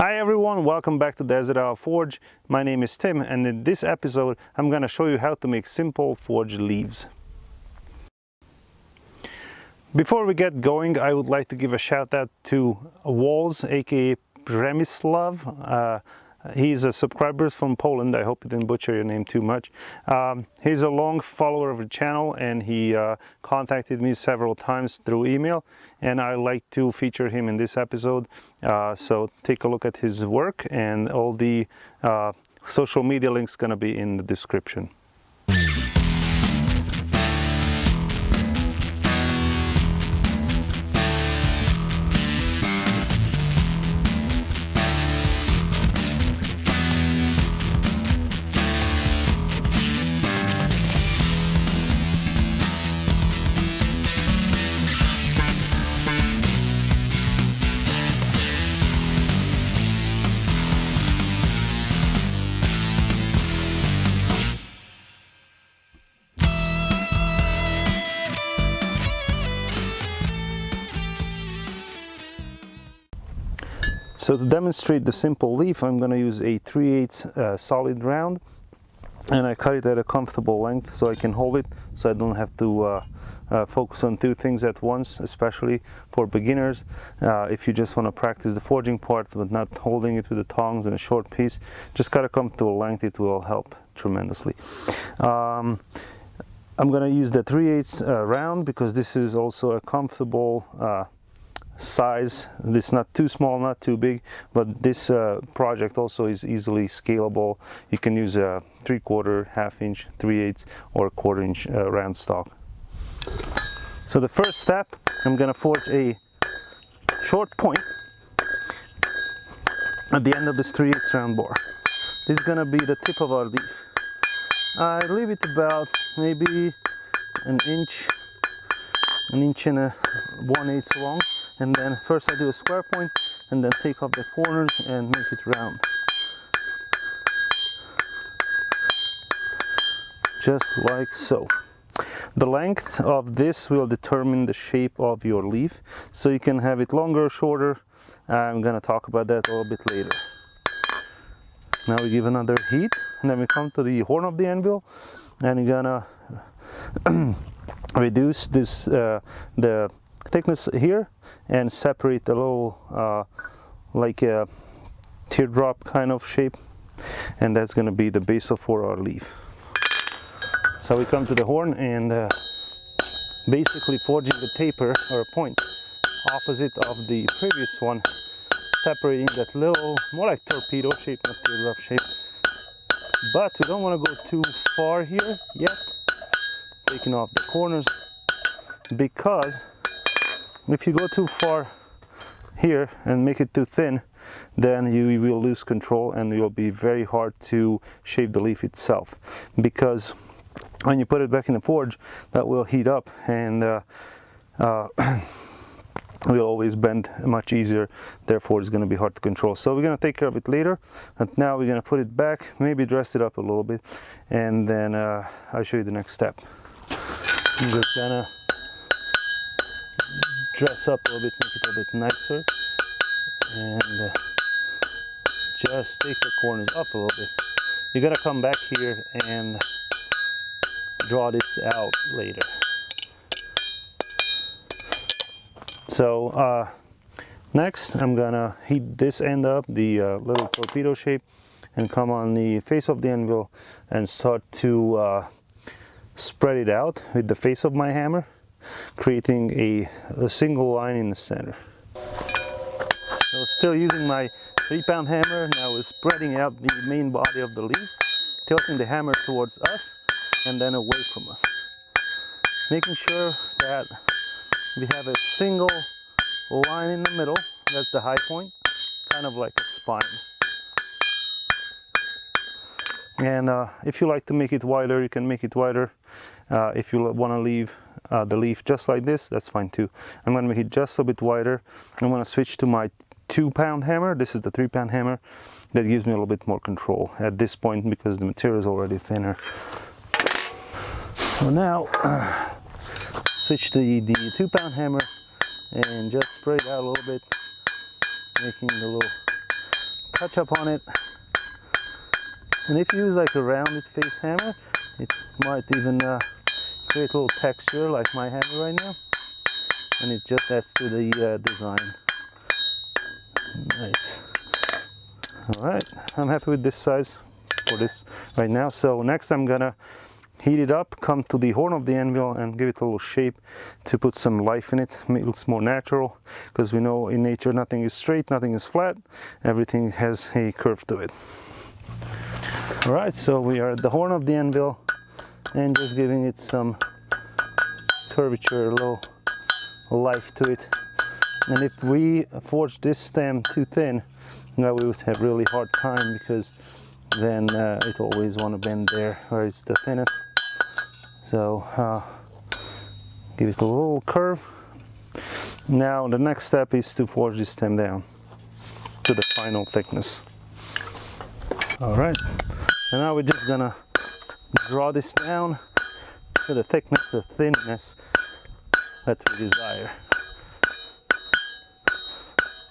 Hi everyone, welcome back to items.I Forge. My name is Tim, and in this episode I'm going to show you how to make simple forge leaves. Before we get going, I would like to give a shout out to Walls, aka Przemysław. He's a subscriber from Poland. I hope I didn't butcher your name too much. He's a long follower of the channel, and he contacted me several times through email, and I like to feature him in this episode. So take a look at his work, and all the social media links gonna be in the description. So to demonstrate the simple leaf, I'm going to use a 3/8 solid round, and I cut it at a comfortable length so I can hold it, so I don't have to focus on two things at once, especially for beginners. If you just want to practice the forging part but not holding it with the tongs and a short piece, just cut a comfortable length. It will help tremendously. I'm going to use the 3/8 round because this is also a comfortable size. This is not too small, not too big, but this project also is easily scalable. You can use a 3/4, 1/2 inch, 3/8, or a 1/4 inch round stock. So the first step, I'm gonna forge a short point at the end of this 3/8 round bar. This is gonna be the tip of our leaf. I leave it about maybe an inch and a 1/8 long. And then first I do a square point and then take off the corners and make it round. Just like so. The length of this will determine the shape of your leaf. So you can have it longer or shorter. I'm gonna talk about that a little bit later. Now we give another heat, and then we come to the horn of the anvil, and we're gonna reduce this the thickness here and separate a little like a teardrop kind of shape, and that's going to be the base for our leaf. So we come to the horn and basically forging the taper or a point opposite of the previous one, separating that little, more like torpedo shape, not teardrop shape. But we don't want to go too far here yet, taking off the corners, because if you go too far here and make it too thin, then you will lose control and it will be very hard to shape the leaf itself, because when you put it back in the forge, that will heat up and will always bend much easier. Therefore it's going to be hard to control. So we're going to take care of it later, but now we're going to put it back, maybe dress it up a little bit, and then I'll show you the next step. I'm just gonna dress up a little bit, make it a little bit nicer, and just take the corners up a little bit. You're gonna come back here and draw this out later. So next I'm gonna heat this end up, the little torpedo shape, and come on the face of the anvil and start to spread it out with the face of my hammer, creating a single line in the center. So still using my 3-pound hammer, now we're spreading out the main body of the leaf, tilting the hammer towards us and then away from us, making sure that we have a single line in the middle. That's the high point, kind of like a spine. And if you like to make it wider, you can make it wider. If you want to leave the leaf just like this, that's fine too. I'm going to make it just a bit wider. I'm going to switch to my 2-pound hammer. This is the 3-pound hammer. That gives me a little bit more control at this point because the material is already thinner. So now switch to the 2-pound hammer and just spray it out a little bit, making a little touch up on it. And if you use like a rounded face hammer, it might even create a little texture like my hammer right now, and it just adds to the design. Nice. Alright, I'm happy with this size for this right now. So next I'm gonna heat it up, come to the horn of the anvil and give it a little shape to put some life in it, make it look more natural, because we know in nature nothing is straight, nothing is flat, everything has a curve to it. Alright, so we are at the horn of the anvil and just giving it some curvature, a little life to it. And if we forge this stem too thin, now we would have really hard time, because then it always want to bend there where it's the thinnest. So give it a little curve. Now the next step is to forge this stem down to the final thickness. Alright, and now we're just gonna draw this down to the thickness, the thinness that we desire.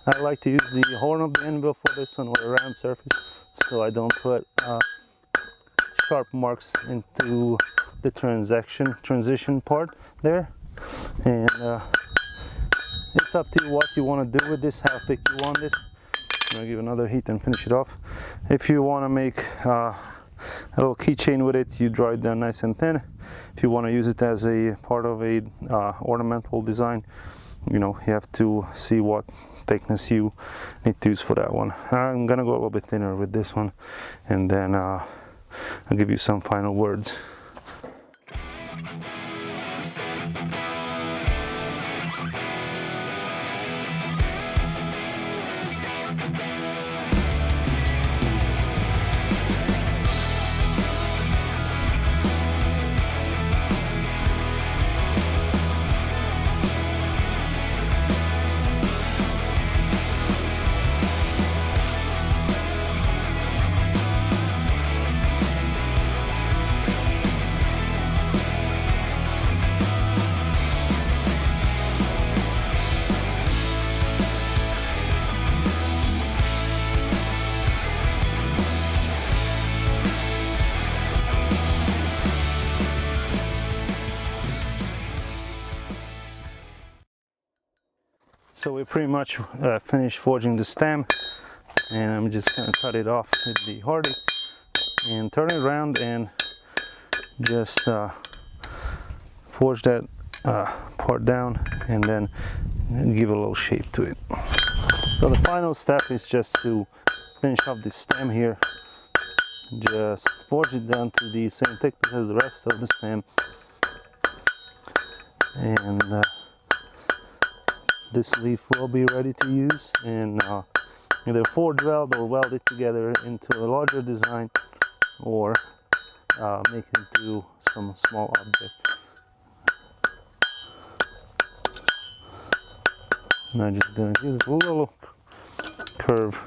I like to use the horn of the anvil for this one, or a round surface, so I don't put sharp marks into the transition part there. And it's up to you what you want to do with this, how thick you want this. I'm gonna give another heat and finish it off. If you want to make a little keychain with it, you draw it down nice and thin. If you want to use it as a part of a ornamental design, you know, you have to see what thickness you need to use for that one. I'm gonna go a little bit thinner with this one, and then I'll give you some final words. So we pretty much finished forging the stem, and I'm just gonna cut it off with the hardy and turn it around and just forge that part down, and then give a little shape to it. So the final step is just to finish off this stem here. Just forge it down to the same thickness as the rest of the stem, and this leaf will be ready to use, and either forge weld or weld it together into a larger design, or make it into some small object. And I'm just going to give this a little curve,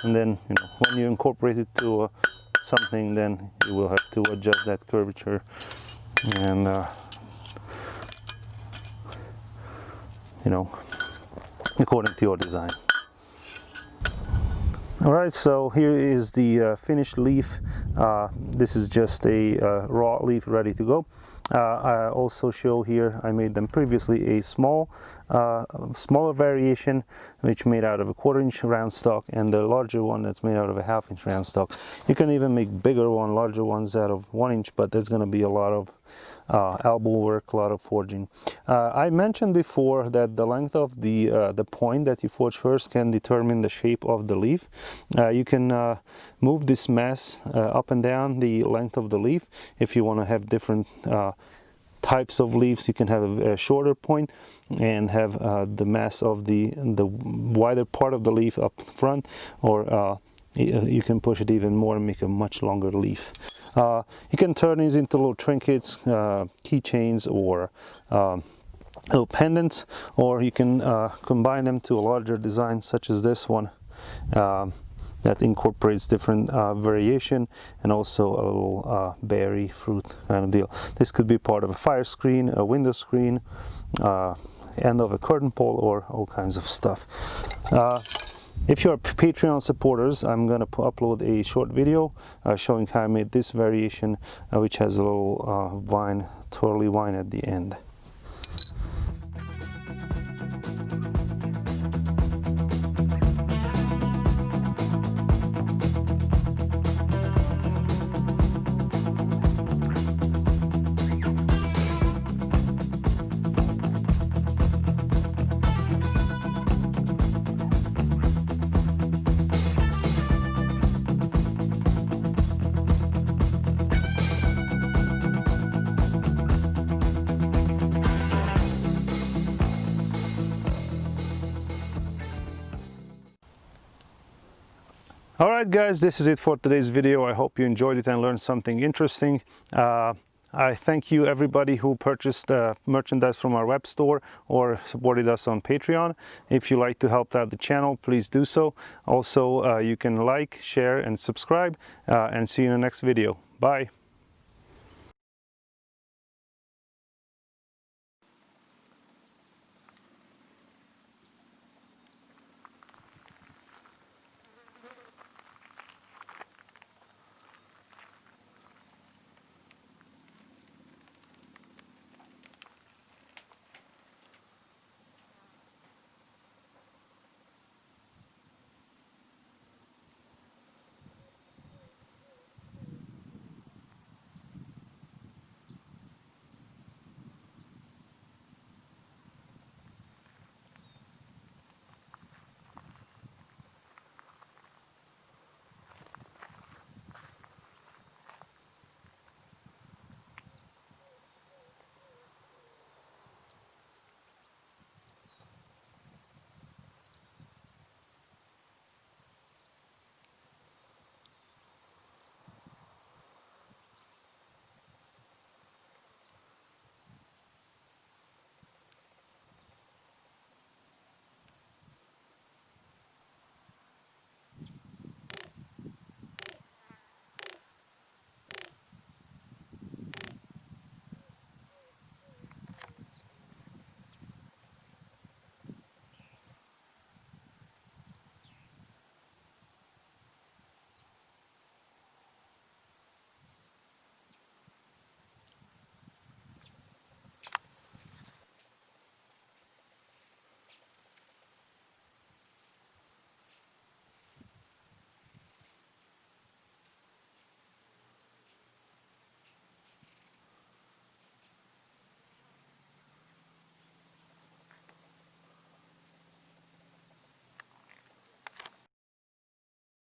and then, you know, when you incorporate it to something, then you will have to adjust that curvature, and you know, according to your design. Alright, so here is the finished leaf. This is just a raw leaf ready to go. I also show here, I made them previously, a smaller variation which made out of a 1/4-inch round stock, and the larger one that's made out of a 1/2-inch round stock. You can even make bigger one, larger ones out of 1 inch, but there's going to be a lot of elbow work, a lot of forging. I mentioned before that the length of the point that you forge first can determine the shape of the leaf. You can move this mass up and down the length of the leaf. If you want to have different types of leaves, you can have a shorter point and have the mass of the wider part of the leaf up front, or you can push it even more and make a much longer leaf. You can turn these into little trinkets, keychains, or little pendants, or you can combine them to a larger design such as this one that incorporates different variation, and also a little berry fruit kind of deal. This could be part of a fire screen, a window screen, end of a curtain pole, or all kinds of stuff. If you're Patreon supporters, I'm going to upload a short video showing how I made this variation, which has a little vine, twirly vine at the end. Alright guys, this is it for today's video. I hope you enjoyed it and learned something interesting. I thank you everybody who purchased merchandise from our web store or supported us on Patreon. If you like to help out the channel, please do so. Also, you can like, share and subscribe, and see you in the next video. Bye!